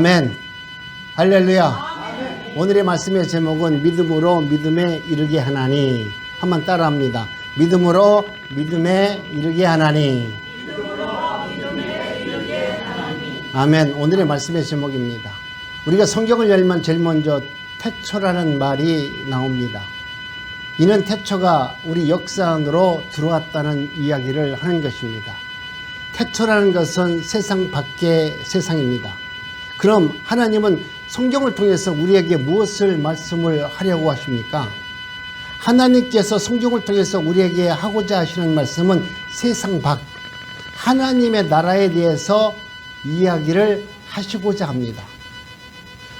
아멘. 할렐루야. 오늘의 말씀의 제목은 믿음으로 믿음에 이르게 하나니. 한번 따라합니다. 믿음으로 믿음에 이르게 하나니. 아멘. 오늘의 말씀의 제목입니다. 우리가 성경을 열면 제일 먼저 태초라는 말이 나옵니다. 이는 태초가 우리 역사 안으로 들어왔다는 이야기를 하는 것입니다. 태초라는 것은 세상 밖의 세상입니다. 그럼 하나님은 성경을 통해서 우리에게 무엇을 말씀을 하려고 하십니까? 하나님께서 성경을 통해서 우리에게 하고자 하시는 말씀은 세상 밖 하나님의 나라에 대해서 이야기를 하시고자 합니다.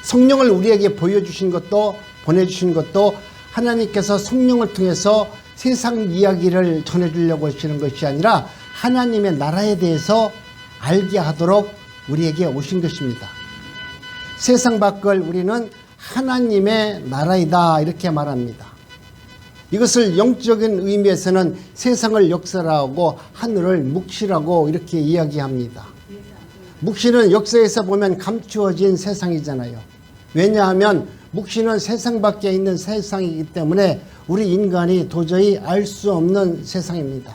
성령을 우리에게 보여주신 것도 보내주신 것도 하나님께서 성령을 통해서 세상 이야기를 전해주려고 하시는 것이 아니라 하나님의 나라에 대해서 알게 하도록 우리에게 오신 것입니다. 세상 밖을 우리는 하나님의 나라이다 이렇게 말합니다. 이것을 영적인 의미에서는 세상을 역사라고 하늘을 묵시라고 이렇게 이야기합니다. 묵시는 역사에서 보면 감추어진 세상이잖아요. 왜냐하면 묵시는 세상 밖에 있는 세상이기 때문에 우리 인간이 도저히 알 수 없는 세상입니다.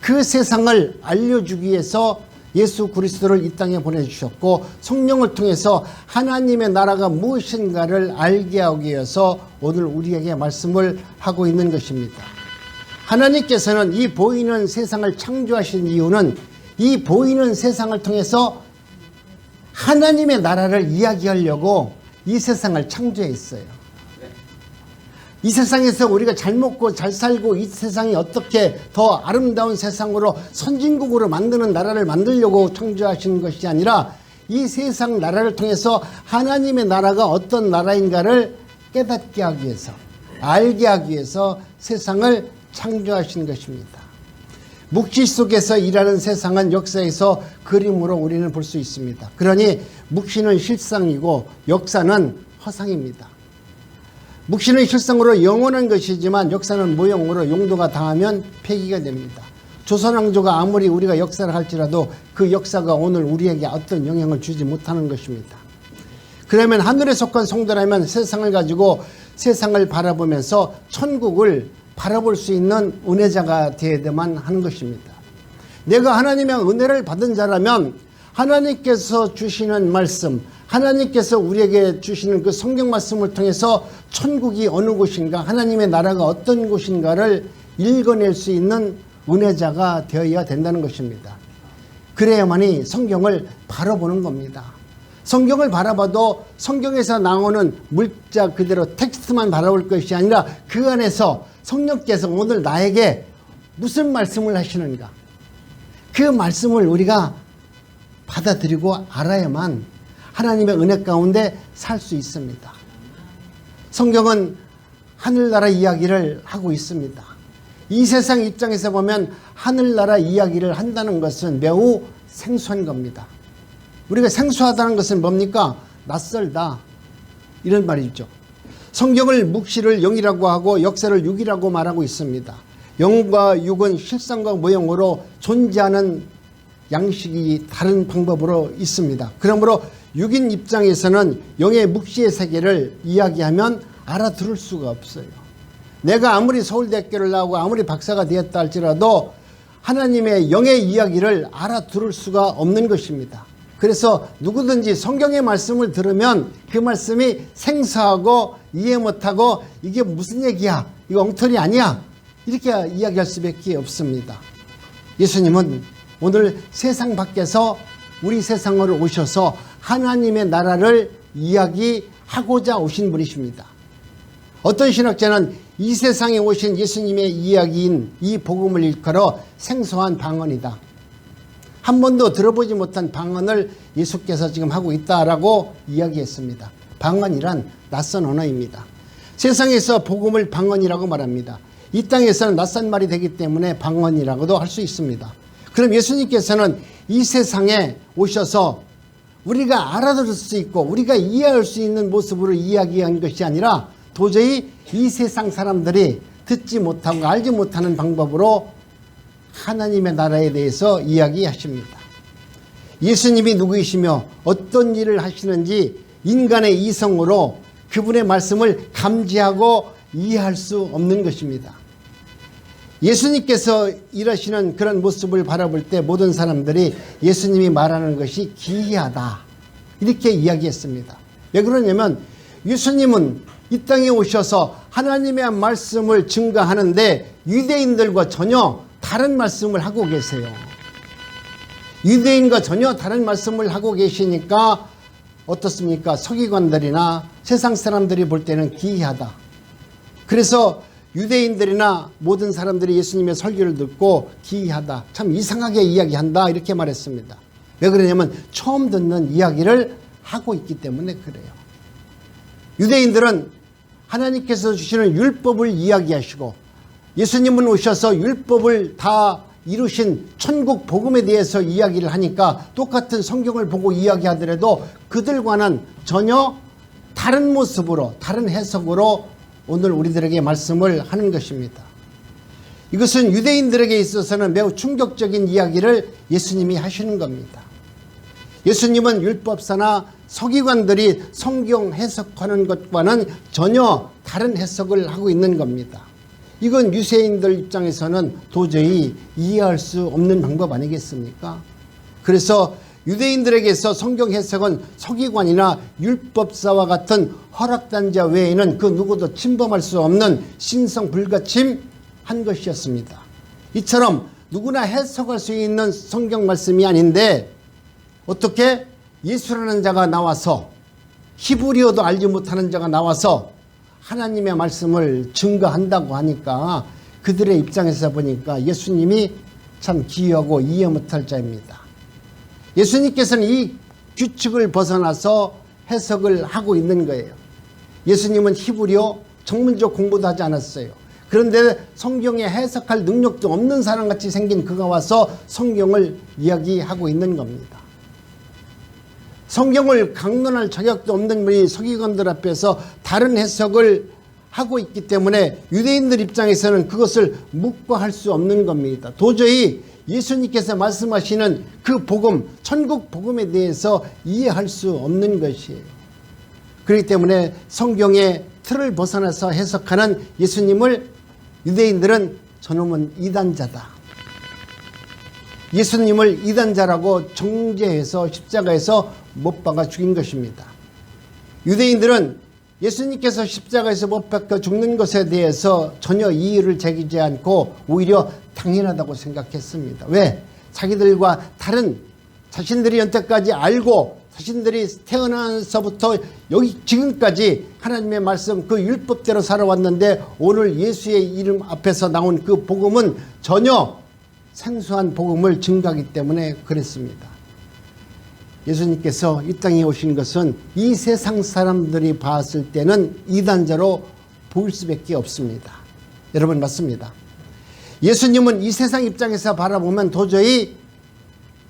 그 세상을 알려주기 위해서 예수 그리스도를 이 땅에 보내주셨고 성령을 통해서 하나님의 나라가 무엇인가를 알게 하기 위해서 오늘 우리에게 말씀을 하고 있는 것입니다. 하나님께서는 이 보이는 세상을 창조하신 이유는 이 보이는 세상을 통해서 하나님의 나라를 이야기하려고 이 세상을 창조했어요. 이 세상에서 우리가 잘 먹고 잘 살고 이 세상이 어떻게 더 아름다운 세상으로 선진국으로 만드는 나라를 만들려고 창조하신 것이 아니라 이 세상 나라를 통해서 하나님의 나라가 어떤 나라인가를 깨닫게 하기 위해서 알게 하기 위해서 세상을 창조하신 것입니다. 묵시 속에서 일하는 세상은 역사에서 그림으로 우리는 볼 수 있습니다. 그러니 묵시는 실상이고 역사는 허상입니다. 묵시는 실상으로 영원한 것이지만 역사는 무용으로 용도가 다하면 폐기가 됩니다. 조선왕조가 아무리 우리가 역사를 할지라도 그 역사가 오늘 우리에게 어떤 영향을 주지 못하는 것입니다. 그러면 하늘에 속한 성도라면 세상을 가지고 세상을 바라보면서 천국을 바라볼 수 있는 은혜자가 되어야만 하는 것입니다. 내가 하나님의 은혜를 받은 자라면 하나님께서 주시는 말씀, 하나님께서 우리에게 주시는 그 성경 말씀을 통해서 천국이 어느 곳인가, 하나님의 나라가 어떤 곳인가를 읽어낼 수 있는 은혜자가 되어야 된다는 것입니다. 그래야만이 성경을 바라보는 겁니다. 성경을 바라봐도 성경에서 나오는 물자 그대로 텍스트만 바라볼 것이 아니라 그 안에서 성령께서 오늘 나에게 무슨 말씀을 하시는가, 그 말씀을 우리가 받아들이고 알아야만 하나님의 은혜 가운데 살 수 있습니다. 성경은 하늘나라 이야기를 하고 있습니다. 이 세상 입장에서 보면 하늘나라 이야기를 한다는 것은 매우 생소한 겁니다. 우리가 생소하다는 것은 뭡니까? 낯설다 이런 말이죠. 성경을 묵시를 영이라고 하고 역사를 육이라고 말하고 있습니다. 영과 육은 실상과 모형으로 존재하는 양식이 다른 방법으로 있습니다. 그러므로 육인 입장에서는 영의 묵시의 세계를 이야기하면 알아들을 수가 없어요. 내가 아무리 서울대학교를 나오고 아무리 박사가 되었다 할지라도 하나님의 영의 이야기를 알아들을 수가 없는 것입니다. 그래서 누구든지 성경의 말씀을 들으면 그 말씀이 생소하고 이해 못하고 이게 무슨 얘기야, 이거 엉터리 아니야, 이렇게 이야기할 수밖에 없습니다. 예수님은 오늘 세상 밖에서 우리 세상으로 오셔서 하나님의 나라를 이야기하고자 오신 분이십니다. 어떤 신학자는 이 세상에 오신 예수님의 이야기인 이 복음을 일컬어 생소한 방언이다. 한 번도 들어보지 못한 방언을 예수께서 지금 하고 있다라고 이야기했습니다. 방언이란 낯선 언어입니다. 세상에서 복음을 방언이라고 말합니다. 이 땅에서는 낯선 말이 되기 때문에 방언이라고도 할 수 있습니다. 그럼 예수님께서는 이 세상에 오셔서 우리가 알아들을 수 있고 우리가 이해할 수 있는 모습으로 이야기한 것이 아니라 도저히 이 세상 사람들이 듣지 못하고 알지 못하는 방법으로 하나님의 나라에 대해서 이야기하십니다. 예수님이 누구이시며 어떤 일을 하시는지 인간의 이성으로 그분의 말씀을 감지하고 이해할 수 없는 것입니다. 예수님께서 일하시는 그런 모습을 바라볼 때 모든 사람들이 예수님이 말하는 것이 기이하다 이렇게 이야기했습니다. 왜 그러냐면 예수님은 이 땅에 오셔서 하나님의 말씀을 증거하는데 유대인들과 전혀 다른 말씀을 하고 계세요. 유대인과 전혀 다른 말씀을 하고 계시니까 어떻습니까? 서기관들이나 세상 사람들이 볼 때는 기이하다. 그래서 유대인들이나 모든 사람들이 예수님의 설교를 듣고 기이하다. 참 이상하게 이야기한다. 이렇게 말했습니다. 왜 그러냐면 처음 듣는 이야기를 하고 있기 때문에 그래요. 유대인들은 하나님께서 주시는 율법을 이야기하시고 예수님은 오셔서 율법을 다 이루신 천국 복음에 대해서 이야기를 하니까 똑같은 성경을 보고 이야기하더라도 그들과는 전혀 다른 모습으로 다른 해석으로 오늘 우리들에게 말씀을 하는 것입니다. 이것은 유대인들에게 있어서는 매우 충격적인 이야기를 예수님이 하시는 겁니다. 예수님은 율법사나 서기관들이 성경 해석하는 것과는 전혀 다른 해석을 하고 있는 겁니다. 이건 유대인들 입장에서는 도저히 이해할 수 없는 방법 아니겠습니까? 그래서 유대인들에게서 성경 해석은 서기관이나 율법사와 같은 허락된 자 외에는 그 누구도 침범할 수 없는 신성 불가침한 것이었습니다. 이처럼 누구나 해석할 수 있는 성경 말씀이 아닌데 어떻게 예수라는 자가 나와서 히브리어도 알지 못하는 자가 나와서 하나님의 말씀을 증거한다고 하니까 그들의 입장에서 보니까 예수님이 참 기이하고 이해 못할 자입니다. 예수님께서는 이 규칙을 벗어나서 해석을 하고 있는 거예요. 예수님은 히브리어 전문적 공부도 하지 않았어요. 그런데 성경에 해석할 능력도 없는 사람같이 생긴 그가 와서 성경을 이야기하고 있는 겁니다. 성경을 강론할 자격도 없는 분이 서기관들 앞에서 다른 해석을 하고 있기 때문에 유대인들 입장에서는 그것을 묵과할 수 없는 겁니다. 도저히 예수님께서 말씀하시는 그 복음, 천국 복음에 대해서 이해할 수 없는 것이에요. 그렇기 때문에 성경의 틀을 벗어나서 해석하는 예수님을 유대인들은 저놈은 이단자다. 예수님을 이단자라고 정죄해서 십자가에서 못 박아 죽인 것입니다. 유대인들은 예수님께서 십자가에서 못 박혀 죽는 것에 대해서 전혀 이의를 제기지 않고 오히려 당연하다고 생각했습니다. 왜? 자기들과 다른 자신들이 여태까지 알고 자신들이 태어나서부터 여기 지금까지 하나님의 말씀 그 율법대로 살아왔는데 오늘 예수의 이름 앞에서 나온 그 복음은 전혀 생소한 복음을 증거하기 때문에 그랬습니다. 예수님께서 이 땅에 오신 것은 이 세상 사람들이 봤을 때는 이단자로 보일 수밖에 없습니다. 여러분 맞습니다. 예수님은 이 세상 입장에서 바라보면 도저히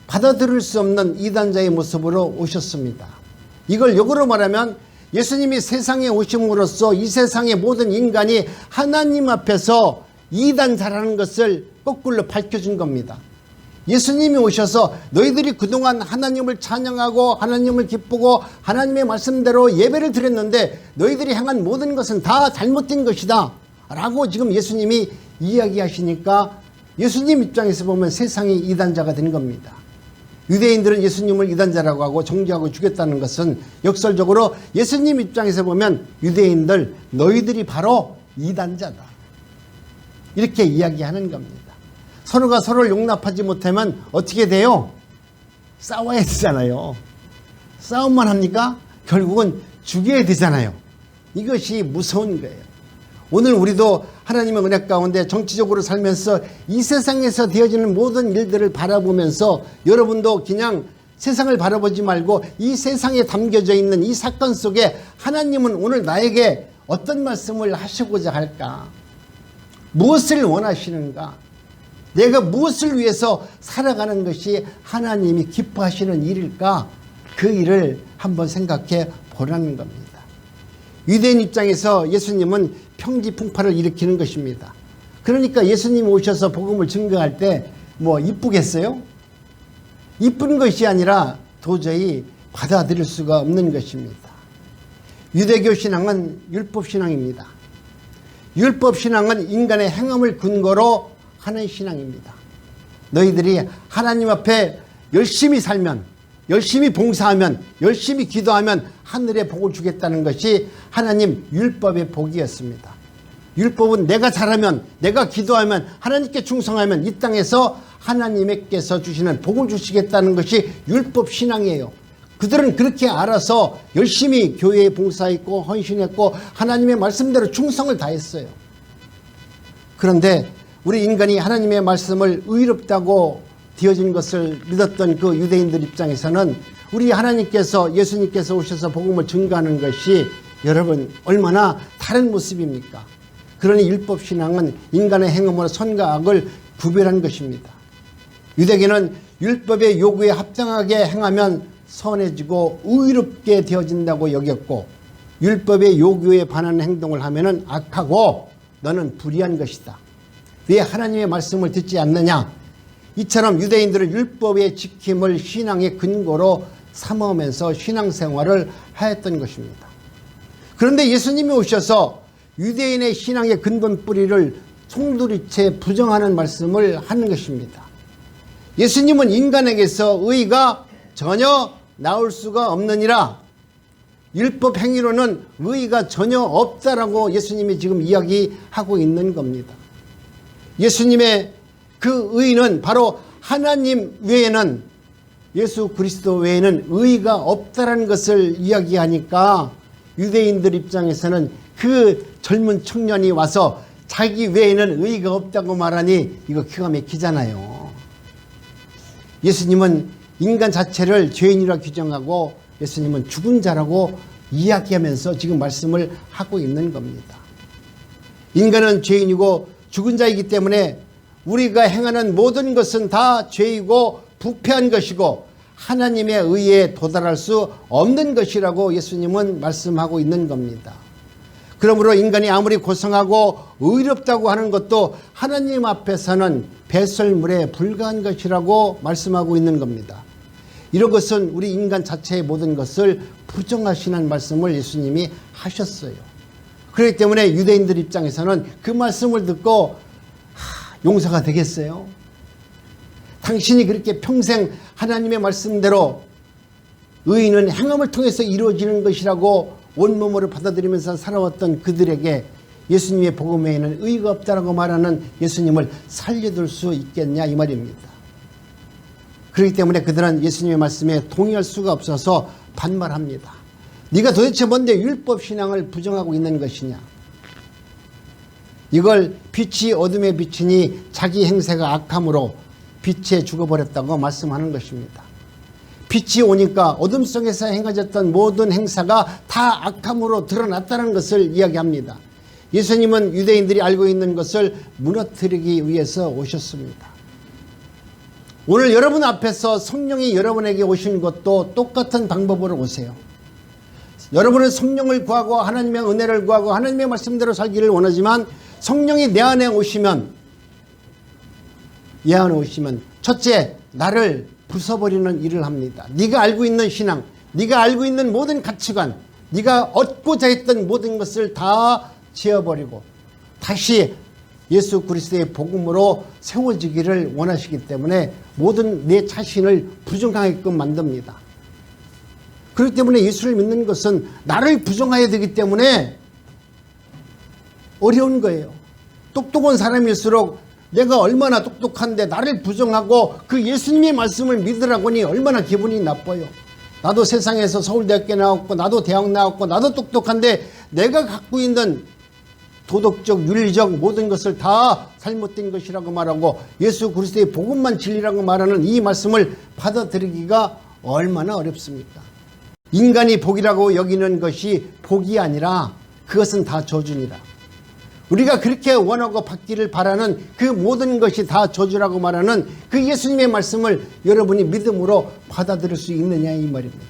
받아들일 수 없는 이단자의 모습으로 오셨습니다. 이걸 역으로 말하면 예수님이 세상에 오심으로써 이 세상의 모든 인간이 하나님 앞에서 이단자라는 것을 거꾸로 밝혀준 겁니다. 예수님이 오셔서 너희들이 그동안 하나님을 찬양하고 하나님을 기쁘고 하나님의 말씀대로 예배를 드렸는데 너희들이 행한 모든 것은 다 잘못된 것이다 라고 지금 예수님이 이야기하시니까 예수님 입장에서 보면 세상이 이단자가 된 겁니다. 유대인들은 예수님을 이단자라고 하고 정죄하고 죽였다는 것은 역설적으로 예수님 입장에서 보면 유대인들 너희들이 바로 이단자다 이렇게 이야기하는 겁니다. 서로가 서로를 용납하지 못하면 어떻게 돼요? 싸워야 되잖아요. 싸움만 합니까? 결국은 죽여야 되잖아요. 이것이 무서운 거예요. 오늘 우리도 하나님의 은혜 가운데 정치적으로 살면서 이 세상에서 되어지는 모든 일들을 바라보면서 여러분도 그냥 세상을 바라보지 말고 이 세상에 담겨져 있는 이 사건 속에 하나님은 오늘 나에게 어떤 말씀을 하시고자 할까? 무엇을 원하시는가? 내가 무엇을 위해서 살아가는 것이 하나님이 기뻐하시는 일일까? 그 일을 한번 생각해 보라는 겁니다. 유대인 입장에서 예수님은 평지풍파를 일으키는 것입니다. 그러니까 예수님이 오셔서 복음을 증거할 때 뭐 이쁘겠어요? 이쁜 것이 아니라 도저히 받아들일 수가 없는 것입니다. 유대교 신앙은 율법 신앙입니다. 율법 신앙은 인간의 행함을 근거로 하는 신앙입니다. 너희들이 하나님 앞에 열심히 살면, 열심히 봉사하면, 열심히 기도하면 하늘의 복을 주겠다는 것이 하나님 율법의 복이었습니다. 율법은 내가 잘하면, 내가 기도하면, 하나님께 충성하면 이 땅에서 하나님께서 주시는 복을 주시겠다는 것이 율법 신앙이에요. 그들은 그렇게 알아서 열심히 교회에 봉사했고 헌신했고 하나님의 말씀대로 충성을 다했어요. 그런데 우리 인간이 하나님의 말씀을 의롭다고 되어진 것을 믿었던 그 유대인들 입장에서는 우리 하나님께서, 예수님께서 오셔서 복음을 증거하는 것이 여러분 얼마나 다른 모습입니까? 그러니 율법신앙은 인간의 행함으로 선과 악을 구별한 것입니다. 유대계는 율법의 요구에 합당하게 행하면 선해지고 의롭게 되어진다고 여겼고, 율법의 요구에 반하는 행동을 하면 악하고 너는 불의한 것이다. 왜 하나님의 말씀을 듣지 않느냐? 이처럼 유대인들은 율법의 지킴을 신앙의 근거로 삼으면서 신앙생활을 하였던 것입니다. 그런데 예수님이 오셔서 유대인의 신앙의 근본 뿌리를 송두리째 부정하는 말씀을 하는 것입니다. 예수님은 인간에게서 의가 전혀 나올 수가 없느니라, 율법 행위로는 의가 전혀 없다라고 예수님이 지금 이야기하고 있는 겁니다. 예수님의 그 의는 바로 하나님 외에는, 예수 그리스도 외에는 의가 없다라는 것을 이야기하니까 유대인들 입장에서는 그 젊은 청년이 와서 자기 외에는 의가 없다고 말하니 이거 기가 막히잖아요. 예수님은 인간 자체를 죄인이라 규정하고 예수님은 죽은 자라고 이야기하면서 지금 말씀을 하고 있는 겁니다. 인간은 죄인이고 죽은 자이기 때문에 우리가 행하는 모든 것은 다 죄이고 부패한 것이고 하나님의 의에 도달할 수 없는 것이라고 예수님은 말씀하고 있는 겁니다. 그러므로 인간이 아무리 고상하고 의롭다고 하는 것도 하나님 앞에서는 배설물에 불과한 것이라고 말씀하고 있는 겁니다. 이런 것은 우리 인간 자체의 모든 것을 부정하시는 말씀을 예수님이 하셨어요. 그렇기 때문에 유대인들 입장에서는 그 말씀을 듣고 용서가 되겠어요? 당신이 그렇게 평생 하나님의 말씀대로 의인은 행함을 통해서 이루어지는 것이라고 온몸으로 받아들이면서 살아왔던 그들에게 예수님의 복음 외에는 의가 없다라고 말하는 예수님을 살려둘 수 있겠냐 이 말입니다. 그렇기 때문에 그들은 예수님의 말씀에 동의할 수가 없어서 반말합니다. 네가 도대체 뭔데 율법 신앙을 부정하고 있는 것이냐? 이걸 빛이 어둠에 비치니 자기 행세가 악함으로 빛에 죽어버렸다고 말씀하는 것입니다. 빛이 오니까 어둠 속에서 행해졌던 모든 행사가 다 악함으로 드러났다는 것을 이야기합니다. 예수님은 유대인들이 알고 있는 것을 무너뜨리기 위해서 오셨습니다. 오늘 여러분 앞에서 성령이 여러분에게 오신 것도 똑같은 방법으로 오세요. 여러분은 성령을 구하고 하나님의 은혜를 구하고 하나님의 말씀대로 살기를 원하지만 성령이 내 안에 오시면 첫째, 나를 부숴버리는 일을 합니다. 네가 알고 있는 신앙, 네가 알고 있는 모든 가치관, 네가 얻고자 했던 모든 것을 다 지어버리고 다시 예수 그리스도의 복음으로 세워지기를 원하시기 때문에 모든 내 자신을 부정하게끔 만듭니다. 그렇기 때문에 예수를 믿는 것은 나를 부정해야 되기 때문에 어려운 거예요. 똑똑한 사람일수록 내가 얼마나 똑똑한데 나를 부정하고 그 예수님의 말씀을 믿으라고니 얼마나 기분이 나빠요. 나도 세상에서 서울대학교 나왔고 나도 대학 나왔고 나도 똑똑한데 내가 갖고 있는 도덕적, 윤리적 모든 것을 다 잘못된 것이라고 말하고 예수 그리스도의 복음만 진리라고 말하는 이 말씀을 받아들이기가 얼마나 어렵습니까? 인간이 복이라고 여기는 것이 복이 아니라 그것은 다 저주니라. 우리가 그렇게 원하고 받기를 바라는 그 모든 것이 다 저주라고 말하는 그 예수님의 말씀을 여러분이 믿음으로 받아들일 수 있느냐 이 말입니다.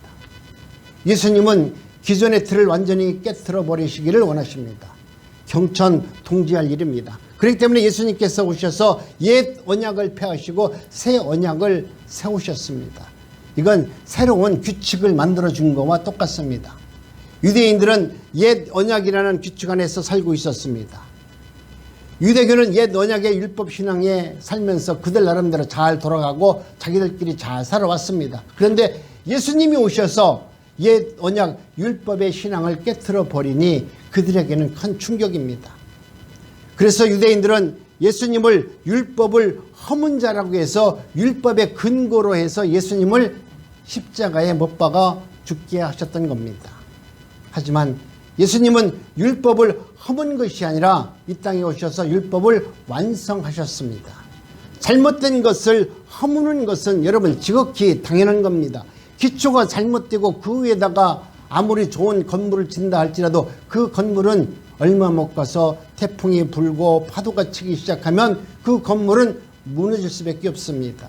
예수님은 기존의 틀을 완전히 깨트려 버리시기를 원하십니다. 경천 통지할 일입니다. 그렇기 때문에 예수님께서 오셔서 옛 언약을 폐하시고 새 언약을 세우셨습니다. 이건 새로운 규칙을 만들어준 것과 똑같습니다. 유대인들은 옛 언약이라는 규칙 안에서 살고 있었습니다. 유대교는 옛 언약의 율법 신앙에 살면서 그들 나름대로 잘 돌아가고 자기들끼리 잘 살아왔습니다. 그런데 예수님이 오셔서 옛 언약 율법의 신앙을 깨트려 버리니 그들에게는 큰 충격입니다. 그래서 유대인들은 예수님을 율법을 허문 자라고 해서 율법의 근거로 해서 예수님을 십자가에 못 박아 죽게 하셨던 겁니다. 하지만 예수님은 율법을 허문 것이 아니라 이 땅에 오셔서 율법을 완성하셨습니다. 잘못된 것을 허무는 것은 여러분 지극히 당연한 겁니다. 기초가 잘못되고 그 위에다가 아무리 좋은 건물을 짓는다 할지라도 그 건물은 얼마 못 가서 태풍이 불고 파도가 치기 시작하면 그 건물은 무너질 수밖에 없습니다.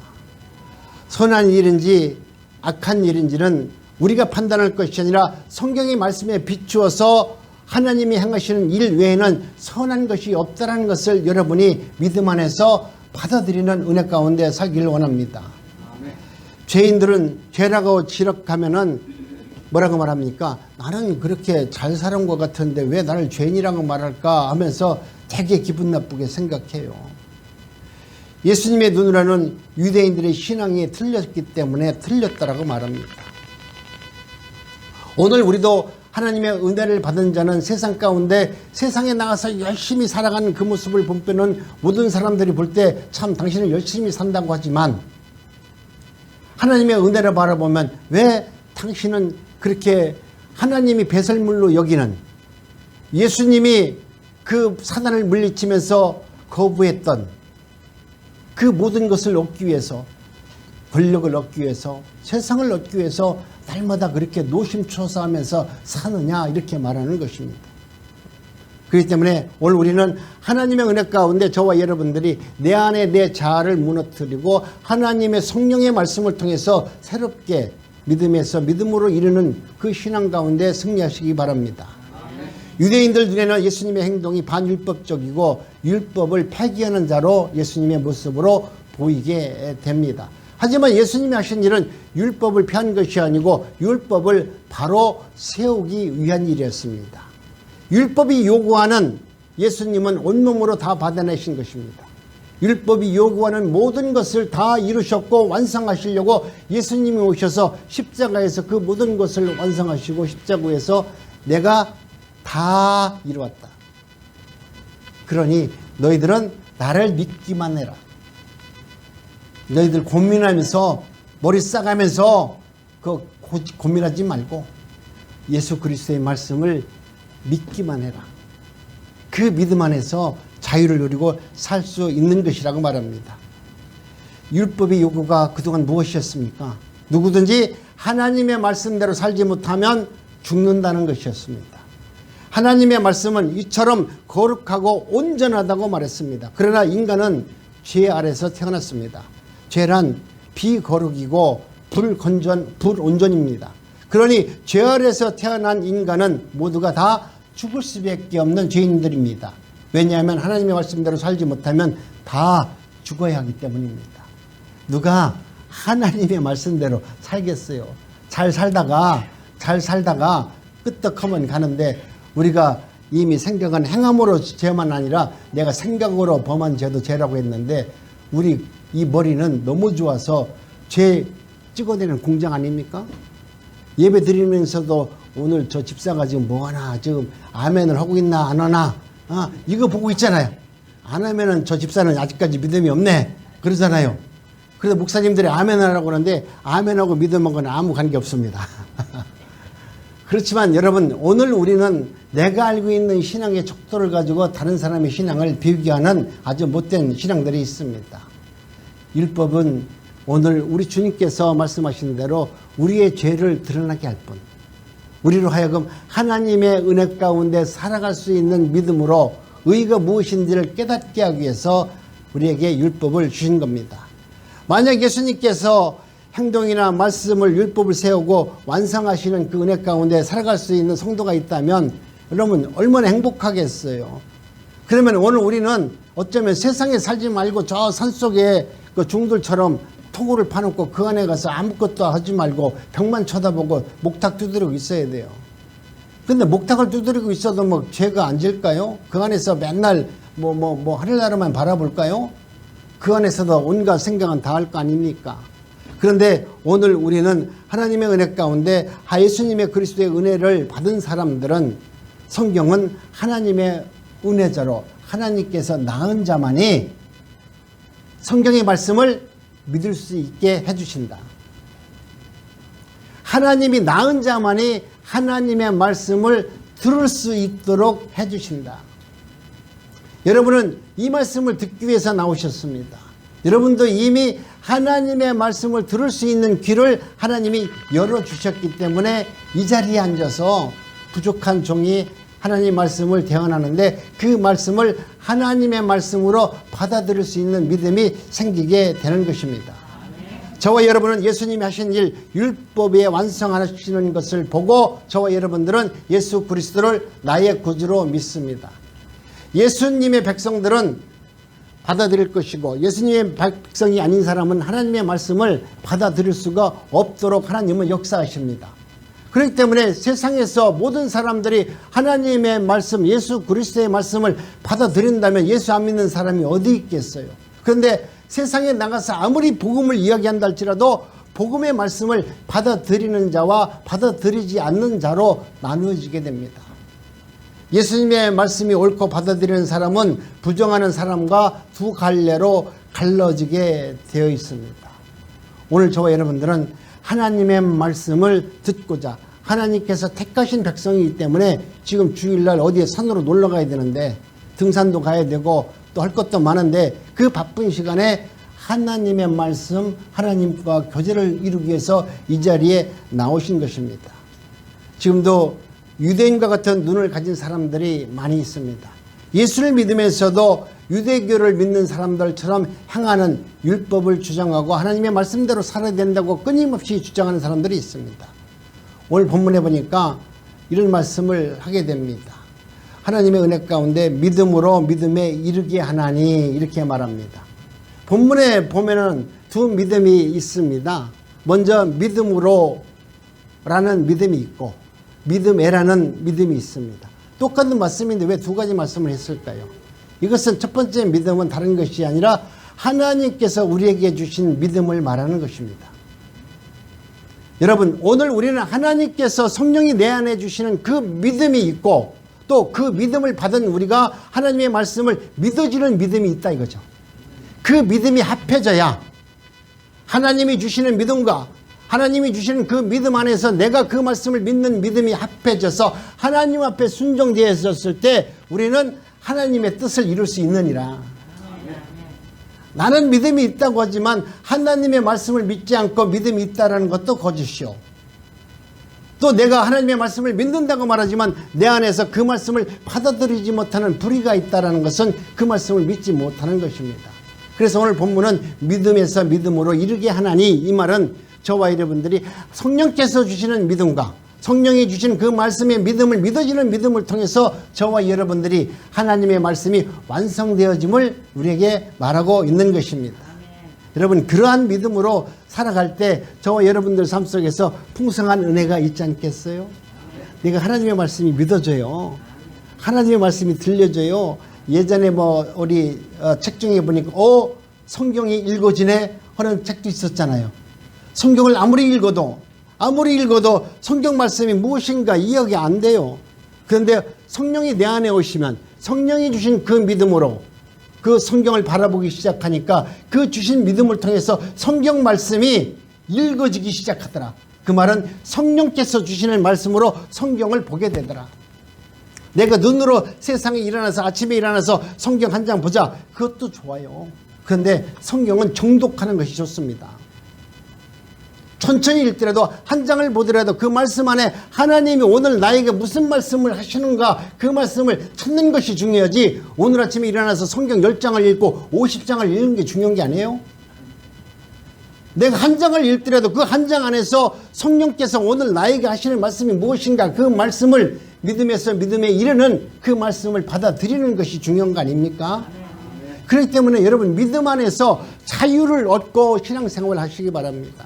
선한 일인지 악한 일인지는 우리가 판단할 것이 아니라 성경의 말씀에 비추어서 하나님이 행하시는 일 외에는 선한 것이 없다는 것을 여러분이 믿음 안에서 받아들이는 은혜 가운데 살기를 원합니다. 죄인들은 죄라고 지적하면은 뭐라고 말합니까? 나는 그렇게 잘 살은 것 같은데 왜 나를 죄인이라고 말할까 하면서 되게 기분 나쁘게 생각해요. 예수님의 눈으로는 유대인들의 신앙이 틀렸기 때문에 틀렸다라고 말합니다. 오늘 우리도 하나님의 은혜를 받은 자는 세상 가운데 세상에 나가서 열심히 살아가는 그 모습을 보면 모든 사람들이 볼 때 참 당신은 열심히 산다고 하지만 하나님의 은혜를 바라보면 왜 당신은 그렇게 하나님이 배설물로 여기는 예수님이 그 사단을 물리치면서 거부했던 그 모든 것을 얻기 위해서 권력을 얻기 위해서 세상을 얻기 위해서 날마다 그렇게 노심초사하면서 사느냐 이렇게 말하는 것입니다. 그렇기 때문에 오늘 우리는 하나님의 은혜 가운데 저와 여러분들이 내 안에 내 자아를 무너뜨리고 하나님의 성령의 말씀을 통해서 새롭게 믿음에서 믿음으로 이르는 그 신앙 가운데 승리하시기 바랍니다. 유대인들 눈에는 예수님의 행동이 반율법적이고 율법을 폐기하는 자로 예수님의 모습으로 보이게 됩니다. 하지만 예수님이 하신 일은 율법을 폐한 것이 아니고 율법을 바로 세우기 위한 일이었습니다. 율법이 요구하는 예수님은 온몸으로 다 받아내신 것입니다. 율법이 요구하는 모든 것을 다 이루셨고 완성하시려고 예수님이 오셔서 십자가에서 그 모든 것을 완성하시고 십자가에서 내가 다 이루었다. 그러니 너희들은 나를 믿기만 해라. 너희들 고민하면서 머리 싸가면서 고민하지 말고 예수 그리스도의 말씀을 믿기만 해라. 그 믿음 안에서 자유를 누리고 살 수 있는 것이라고 말합니다. 율법의 요구가 그동안 무엇이었습니까? 누구든지 하나님의 말씀대로 살지 못하면 죽는다는 것이었습니다. 하나님의 말씀은 이처럼 거룩하고 온전하다고 말했습니다. 그러나 인간은 죄 아래서 태어났습니다. 죄란 비거룩이고 불온전입니다. 그러니 죄 아래서 태어난 인간은 모두가 다 죽을 수밖에 없는 죄인들입니다. 왜냐하면 하나님의 말씀대로 살지 못하면 다 죽어야 하기 때문입니다. 누가 하나님의 말씀대로 살겠어요? 잘 살다가 끄떡하면 가는데 우리가 이미 생각은 행함으로 죄만 아니라 내가 생각으로 범한 죄도 죄라고 했는데 우리 이 머리는 너무 좋아서 죄 찍어내는 공장 아닙니까? 예배 드리면서도 오늘 저 집사가 지금 뭐하나 지금 아멘을 하고 있나 안 하나 이거 보고 있잖아요. 안 하면은 저 집사는 아직까지 믿음이 없네 그러잖아요. 그래서 목사님들이 아멘 하라고 하는데 아멘하고 믿음하고는 아무 관계 없습니다. 그렇지만 여러분 오늘 우리는 내가 알고 있는 신앙의 척도를 가지고 다른 사람의 신앙을 비교하는 아주 못된 신앙들이 있습니다. 율법은 오늘 우리 주님께서 말씀하신 대로 우리의 죄를 드러나게 할 뿐 우리로 하여금 하나님의 은혜 가운데 살아갈 수 있는 믿음으로 의가 무엇인지를 깨닫게 하기 위해서 우리에게 율법을 주신 겁니다. 만약 예수님께서 행동이나 말씀을 율법을 세우고 완성하시는 그 은혜 가운데 살아갈 수 있는 성도가 있다면 여러분 얼마나 행복하겠어요. 그러면 오늘 우리는 어쩌면 세상에 살지 말고 저 산속에 그 중들처럼 토구를 파놓고 그 안에 가서 아무것도 하지 말고 벽만 쳐다보고 목탁 두드리고 있어야 돼요. 근데 목탁을 두드리고 있어도 뭐 죄가 안 질까요? 그 안에서 맨날 하늘나라만 바라볼까요? 그 안에서도 온갖 생각은 다 할 거 아닙니까? 그런데 오늘 우리는 하나님의 은혜 가운데 예수님의 그리스도의 은혜를 받은 사람들은 성경은 하나님의 은혜자로 하나님께서 낳은 자만이 성경의 말씀을 믿을 수 있게 해주신다. 하나님이 낳은 자만이 하나님의 말씀을 들을 수 있도록 해주신다. 여러분은 이 말씀을 듣기 위해서 나오셨습니다. 여러분도 이미 하나님의 말씀을 들을 수 있는 귀를 하나님이 열어주셨기 때문에 이 자리에 앉아서 부족한 종이 하나님의 말씀을 대언하는데 그 말씀을 하나님의 말씀으로 받아들일 수 있는 믿음이 생기게 되는 것입니다. 저와 여러분은 예수님이 하신 일 율법에 완성하시는 것을 보고 저와 여러분들은 예수 그리스도를 나의 구주로 믿습니다. 예수님의 백성들은 받아들일 것이고 예수님의 백성이 아닌 사람은 하나님의 말씀을 받아들일 수가 없도록 하나님은 역사하십니다. 그렇기 때문에 세상에서 모든 사람들이 하나님의 말씀, 예수 그리스도의 말씀을 받아들인다면 예수 안 믿는 사람이 어디 있겠어요? 그런데 세상에 나가서 아무리 복음을 이야기한다 할지라도 복음의 말씀을 받아들이는 자와 받아들이지 않는 자로 나누어지게 됩니다. 예수님의 말씀이 옳고 받아들이는 사람은 부정하는 사람과 두 갈래로 갈라지게 되어 있습니다. 오늘 저와 여러분들은 하나님의 말씀을 듣고자 하나님께서 택하신 백성이기 때문에 지금 주일날 어디에 산으로 놀러 가야 되는데 등산도 가야 되고 또 할 것도 많은데 그 바쁜 시간에 하나님의 말씀, 하나님과 교제를 이루기 위해서 이 자리에 나오신 것입니다. 지금도 유대인과 같은 눈을 가진 사람들이 많이 있습니다. 예수를 믿으면서도 유대교를 믿는 사람들처럼 행하는 율법을 주장하고 하나님의 말씀대로 살아야 된다고 끊임없이 주장하는 사람들이 있습니다. 오늘 본문에 보니까 이런 말씀을 하게 됩니다. 하나님의 은혜 가운데 믿음으로 믿음에 이르게 하나니 이렇게 말합니다. 본문에 보면은 두 믿음이 있습니다. 먼저 믿음으로 라는 믿음이 있고 믿음에라는 믿음이 있습니다. 똑같은 말씀인데 왜 두 가지 말씀을 했을까요? 이것은 첫 번째 믿음은 다른 것이 아니라 하나님께서 우리에게 주신 믿음을 말하는 것입니다. 여러분, 오늘 우리는 하나님께서 성령이 내 안에 주시는 그 믿음이 있고 또 그 믿음을 받은 우리가 하나님의 말씀을 믿어지는 믿음이 있다 이거죠. 그 믿음이 합해져야 하나님이 주시는 믿음과 하나님이 주시는 그 믿음 안에서 내가 그 말씀을 믿는 믿음이 합해져서 하나님 앞에 순종되었을 때 우리는 하나님의 뜻을 이룰 수 있느니라. 나는 믿음이 있다고 하지만 하나님의 말씀을 믿지 않고 믿음이 있다는 것도 거짓이요. 또 내가 하나님의 말씀을 믿는다고 말하지만 내 안에서 그 말씀을 받아들이지 못하는 불의가 있다는 것은 그 말씀을 믿지 못하는 것입니다. 그래서 오늘 본문은 믿음에서 믿음으로 이르게 하나니 이 말은 저와 여러분들이 성령께서 주시는 믿음과 성령이 주신 그 말씀의 믿음을 믿어지는 믿음을 통해서 저와 여러분들이 하나님의 말씀이 완성되어짐을 우리에게 말하고 있는 것입니다. 여러분, 그러한 믿음으로 살아갈 때 저와 여러분들 삶 속에서 풍성한 은혜가 있지 않겠어요? 내가 하나님의 말씀이 믿어져요. 하나님의 말씀이 들려져요. 예전에 우리 책 중에 보니까 성경이 읽어지네 하는 책도 있었잖아요. 성경을 아무리 읽어도 성경 말씀이 무엇인가 이해가 안 돼요. 그런데 성령이 내 안에 오시면 성령이 주신 그 믿음으로 그 성경을 바라보기 시작하니까 그 주신 믿음을 통해서 성경 말씀이 읽어지기 시작하더라. 그 말은 성령께서 주시는 말씀으로 성경을 보게 되더라. 내가 눈으로 세상에 일어나서 아침에 일어나서 성경 한 장 보자. 그것도 좋아요. 그런데 성경은 정독하는 것이 좋습니다. 천천히 읽더라도 한 장을 보더라도 그 말씀 안에 하나님이 오늘 나에게 무슨 말씀을 하시는가 그 말씀을 찾는 것이 중요하지 오늘 아침에 일어나서 성경 10장을 읽고 50장을 읽는 게 중요한 게 아니에요. 내가 한 장을 읽더라도 그 한 장 안에서 성령께서 오늘 나에게 하시는 말씀이 무엇인가 그 말씀을 믿음에서 믿음에 이르는 그 말씀을 받아들이는 것이 중요한 거 아닙니까? 그렇기 때문에 여러분 믿음 안에서 자유를 얻고 신앙생활을 하시기 바랍니다.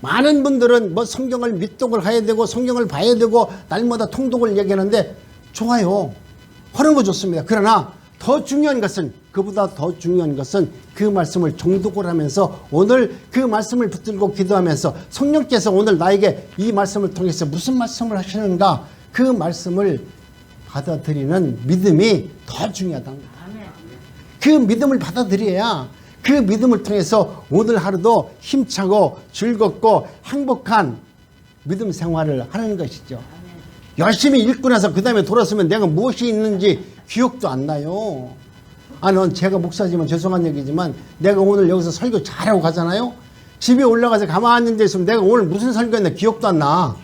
많은 분들은 뭐 성경을密독을 해야 되고 성경을 봐야 되고 날마다 통독을 얘기하는데 좋아요. 하는 거 좋습니다. 그러나 더 중요한 것은 그보다 더 중요한 것은 그 말씀을 정독을 하면서 오늘 그 말씀을 붙들고 기도하면서 성령께서 오늘 나에게 이 말씀을 통해서 무슨 말씀을 하시는가 그 말씀을 받아들이는 믿음이 더 중요하다는 거예요. 그 믿음을 받아들여야 그 믿음을 통해서 오늘 하루도 힘차고 즐겁고 행복한 믿음 생활을 하는 것이죠. 열심히 읽고 나서 그 다음에 돌아서면 내가 무엇이 있는지 기억도 안 나요. 넌 제가 목사지만 죄송한 얘기지만 내가 오늘 여기서 설교 잘하고 가잖아요. 집에 올라가서 가만히 앉아 있으면 내가 오늘 무슨 설교했나 기억도 안 나.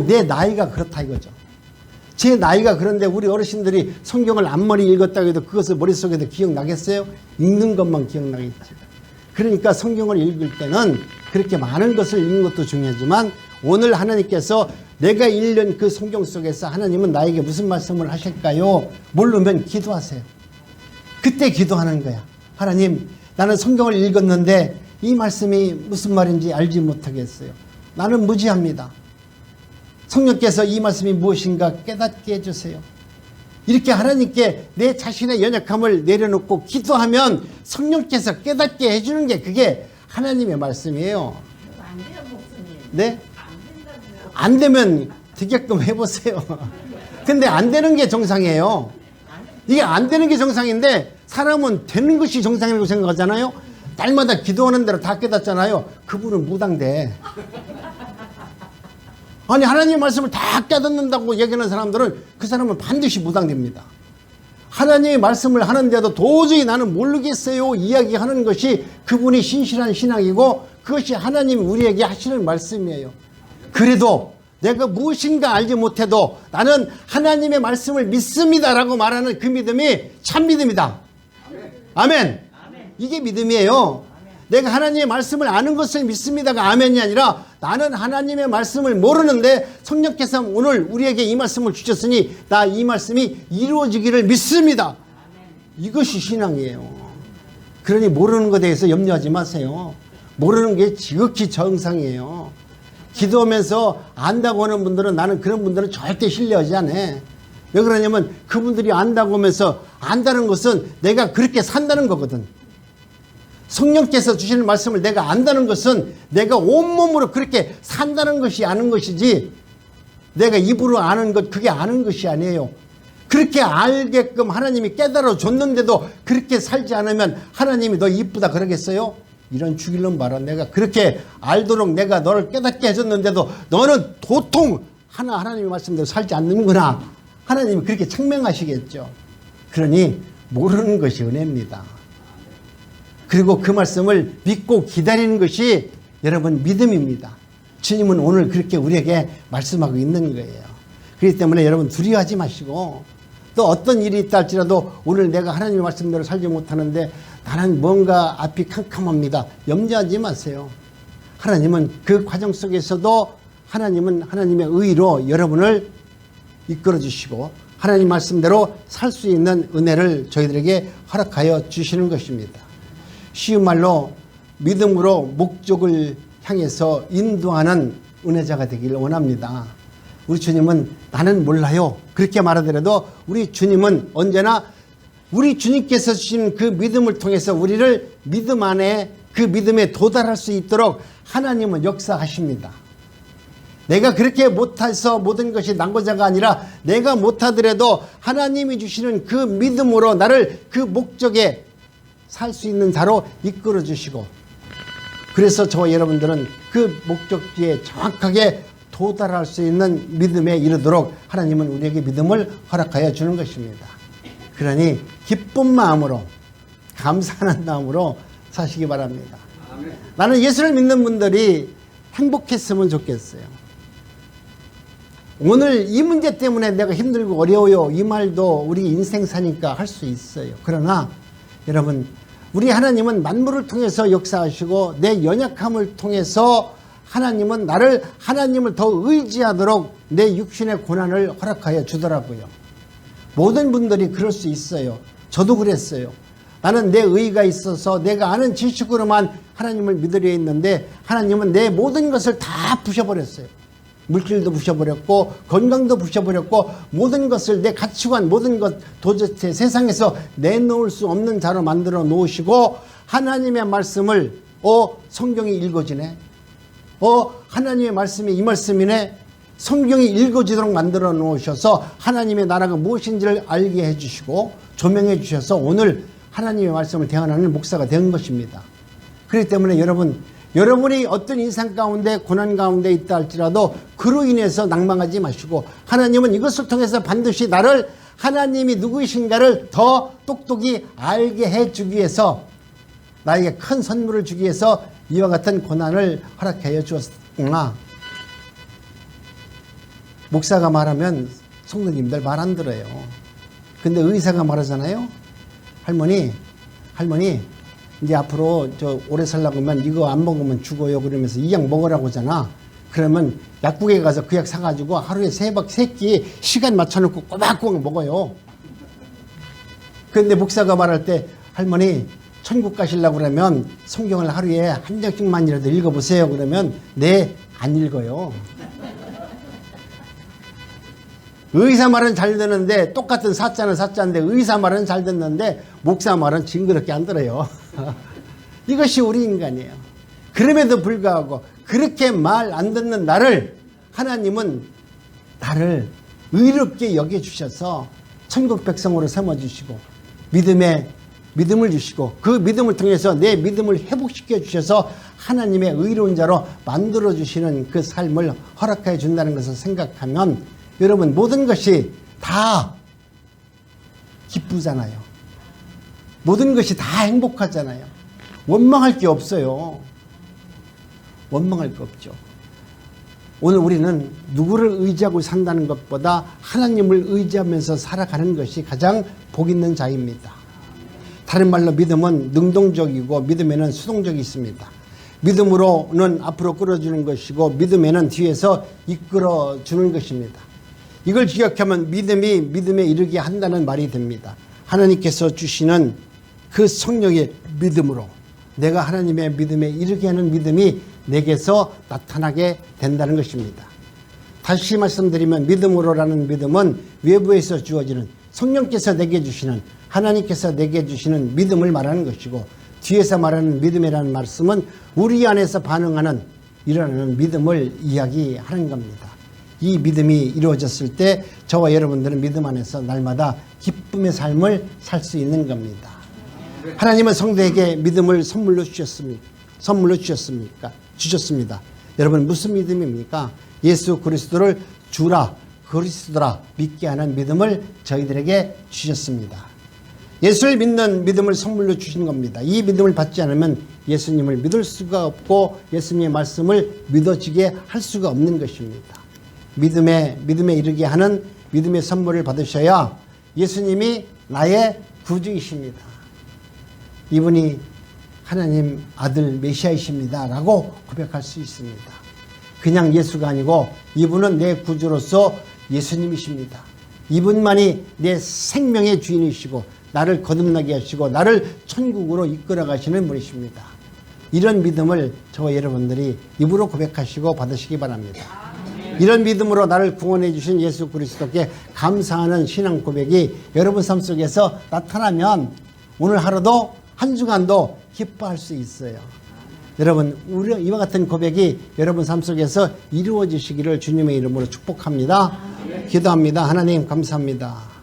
내 나이가 그렇다 이거죠. 제 나이가 그런데 우리 어르신들이 성경을 앞머리 읽었다고 해도 그것을 머릿속에도 기억나겠어요? 읽는 것만 기억나겠지. 그러니까 성경을 읽을 때는 그렇게 많은 것을 읽는 것도 중요하지만 오늘 하나님께서 내가 읽는 그 성경 속에서 하나님은 나에게 무슨 말씀을 하실까요? 모르면 기도하세요. 그때 기도하는 거야. 하나님, 나는 성경을 읽었는데 이 말씀이 무슨 말인지 알지 못하겠어요. 나는 무지합니다. 성령께서 이 말씀이 무엇인가 깨닫게 해주세요. 이렇게 하나님께 내 자신의 연약함을 내려놓고 기도하면 성령께서 깨닫게 해주는 게 그게 하나님의 말씀이에요. 안 돼요, 목사님. 네? 안 된다고요. 안 되면 되게끔 해보세요. 근데 안 되는 게 정상이에요. 이게 안 되는 게 정상인데 사람은 되는 것이 정상이라고 생각하잖아요. 날마다 기도하는 대로 다 깨닫잖아요. 그분은 무당돼. 하나님의 말씀을 다 깨닫는다고 얘기하는 사람들은 그 사람은 반드시 무당됩니다. 하나님의 말씀을 하는데도 도저히 나는 모르겠어요 이야기하는 것이 그분이 신실한 신앙이고 그것이 하나님이 우리에게 하시는 말씀이에요. 그래도 내가 무엇인가 알지 못해도 나는 하나님의 말씀을 믿습니다라고 말하는 그 믿음이 참 믿음이다. 아멘. 이게 믿음이에요. 내가 하나님의 말씀을 아는 것을 믿습니다가 아멘이 아니라 나는 하나님의 말씀을 모르는데 성령께서 오늘 우리에게 이 말씀을 주셨으니 나 이 말씀이 이루어지기를 믿습니다. 이것이 신앙이에요. 그러니 모르는 것에 대해서 염려하지 마세요. 모르는 게 지극히 정상이에요. 기도하면서 안다고 하는 분들은 나는 그런 분들은 절대 신뢰하지 않아. 왜 그러냐면 그분들이 안다고 하면서 안다는 것은 내가 그렇게 산다는 거거든. 성령께서 주시는 말씀을 내가 안다는 것은 내가 온몸으로 그렇게 산다는 것이 아는 것이지 내가 입으로 아는 것 그게 아는 것이 아니에요. 그렇게 알게끔 하나님이 깨달아 줬는데도 그렇게 살지 않으면 하나님이 너 이쁘다 그러겠어요? 이런 죽일놈 봐라. 내가 그렇게 알도록 내가 너를 깨닫게 해줬는데도 너는 도통 하나님의 말씀대로 살지 않는구나. 하나님이 그렇게 책명하시겠죠. 그러니 모르는 것이 은혜입니다. 그리고 그 말씀을 믿고 기다리는 것이 여러분 믿음입니다. 주님은 오늘 그렇게 우리에게 말씀하고 있는 거예요. 그렇기 때문에 여러분 두려워하지 마시고 또 어떤 일이 있다 할지라도 오늘 내가 하나님의 말씀대로 살지 못하는데 나는 뭔가 앞이 캄캄합니다. 염려하지 마세요. 하나님은 그 과정 속에서도 하나님은 하나님의 의로 여러분을 이끌어 주시고 하나님 말씀대로 살 수 있는 은혜를 저희들에게 허락하여 주시는 것입니다. 쉬운 말로 믿음으로 목적을 향해서 인도하는 은혜자가 되기를 원합니다. 우리 주님은 나는 몰라요 그렇게 말하더라도 우리 주님은 언제나 우리 주님께서 주신 그 믿음을 통해서 우리를 믿음 안에 그 믿음에 도달할 수 있도록 하나님은 역사하십니다. 내가 그렇게 못해서 모든 것이 난고자가 아니라 내가 못하더라도 하나님이 주시는 그 믿음으로 나를 그 목적에 살 수 있는 자로 이끌어 주시고 그래서 저와 여러분들은 그 목적지에 정확하게 도달할 수 있는 믿음에 이르도록 하나님은 우리에게 믿음을 허락하여 주는 것입니다. 그러니 기쁜 마음으로 감사하는 마음으로 사시기 바랍니다. 나는 예수를 믿는 분들이 행복했으면 좋겠어요. 오늘 이 문제 때문에 내가 힘들고 어려워요 이 말도 우리 인생 사니까 할 수 있어요. 그러나 여러분 우리 하나님은 만물을 통해서 역사하시고 내 연약함을 통해서 하나님은 나를 하나님을 더 의지하도록 내 육신의 고난을 허락하여 주더라고요. 모든 분들이 그럴 수 있어요. 저도 그랬어요. 나는 내 의의가 있어서 내가 아는 지식으로만 하나님을 믿으려 했는데 하나님은 내 모든 것을 다 부셔버렸어요. 물질도 부셔버렸고 건강도 부셔버렸고 모든 것을 내 가치관 모든 것 도대체 세상에서 내놓을 수 없는 자로 만들어 놓으시고 하나님의 말씀을 성경이 읽어지네. 하나님의 말씀이 이 말씀이네. 성경이 읽어지도록 만들어 놓으셔서 하나님의 나라가 무엇인지를 알게 해주시고 조명해 주셔서 오늘 하나님의 말씀을 대언하는 목사가 된 것입니다. 그렇기 때문에 여러분이 어떤 인상 가운데 고난 가운데 있다 할지라도 그로 인해서 낭망하지 마시고 하나님은 이것을 통해서 반드시 나를 하나님이 누구이신가를 더 똑똑히 알게 해주기 위해서 나에게 큰 선물을 주기 위해서 이와 같은 고난을 허락하여 주었구나. 목사가 말하면 성도님들 말 안 들어요. 근데 의사가 말하잖아요. 할머니 이제 앞으로 오래 살라고 하면 이거 안 먹으면 죽어요. 그러면서 이 약 먹으라고 하잖아. 그러면 약국에 가서 그 약 사가지고 하루에 3끼 시간 맞춰놓고 꼬박꼬박 먹어요. 그런데 목사가 말할 때 할머니 천국 가시려고 그러면 성경을 하루에 한 장씩만이라도 읽어보세요. 그러면 네, 안 읽어요. 의사 말은 잘 듣는데 똑같은 사자는 사자인데 의사 말은 잘 듣는데 목사 말은 징그럽게 안 들어요. 이것이 우리 인간이에요. 그럼에도 불구하고 그렇게 말 안 듣는 나를 하나님은 나를 의롭게 여겨주셔서 천국 백성으로 삼아주시고 믿음을 주시고 그 믿음을 통해서 내 믿음을 회복시켜 주셔서 하나님의 의로운 자로 만들어주시는 그 삶을 허락해 준다는 것을 생각하면 여러분 모든 것이 다 기쁘잖아요. 모든 것이 다 행복하잖아요. 원망할 게 없어요. 원망할 게 없죠. 오늘 우리는 누구를 의지하고 산다는 것보다 하나님을 의지하면서 살아가는 것이 가장 복 있는 자입니다. 다른 말로 믿음은 능동적이고 믿음에는 수동적이 있습니다. 믿음으로는 앞으로 끌어주는 것이고 믿음에는 뒤에서 이끌어주는 것입니다. 이걸 기억하면 믿음이 믿음에 이르게 한다는 말이 됩니다. 하나님께서 주시는 그 성령의 믿음으로 내가 하나님의 믿음에 이르게 하는 믿음이 내게서 나타나게 된다는 것입니다. 다시 말씀드리면 믿음으로라는 믿음은 외부에서 주어지는 성령께서 내게 주시는 하나님께서 내게 주시는 믿음을 말하는 것이고 뒤에서 말하는 믿음이라는 말씀은 우리 안에서 반응하는 일어나는 믿음을 이야기하는 겁니다. 이 믿음이 이루어졌을 때 저와 여러분들은 믿음 안에서 날마다 기쁨의 삶을 살 수 있는 겁니다. 하나님은 성도에게 믿음을 선물로 주셨습니다. 여러분 무슨 믿음입니까? 예수 그리스도를 주라 그리스도라 믿게 하는 믿음을 저희들에게 주셨습니다. 예수를 믿는 믿음을 선물로 주신 겁니다. 이 믿음을 받지 않으면 예수님을 믿을 수가 없고 예수님의 말씀을 믿어지게 할 수가 없는 것입니다. 믿음에 이르게 하는 믿음의 선물을 받으셔야 예수님이 나의 구주이십니다. 이분이 하나님 아들 메시아이십니다 라고 고백할 수 있습니다. 그냥 예수가 아니고 이분은 내 구주로서 예수님이십니다. 이분만이 내 생명의 주인이시고 나를 거듭나게 하시고 나를 천국으로 이끌어 가시는 분이십니다. 이런 믿음을 저와 여러분들이 입으로 고백하시고 받으시기 바랍니다. 이런 믿음으로 나를 구원해 주신 예수 그리스도께 감사하는 신앙 고백이 여러분 삶 속에서 나타나면 오늘 하루도 한 주간도 기뻐할 수 있어요. 여러분 이와 같은 고백이 여러분 삶 속에서 이루어지시기를 주님의 이름으로 축복합니다. 기도합니다. 하나님 감사합니다.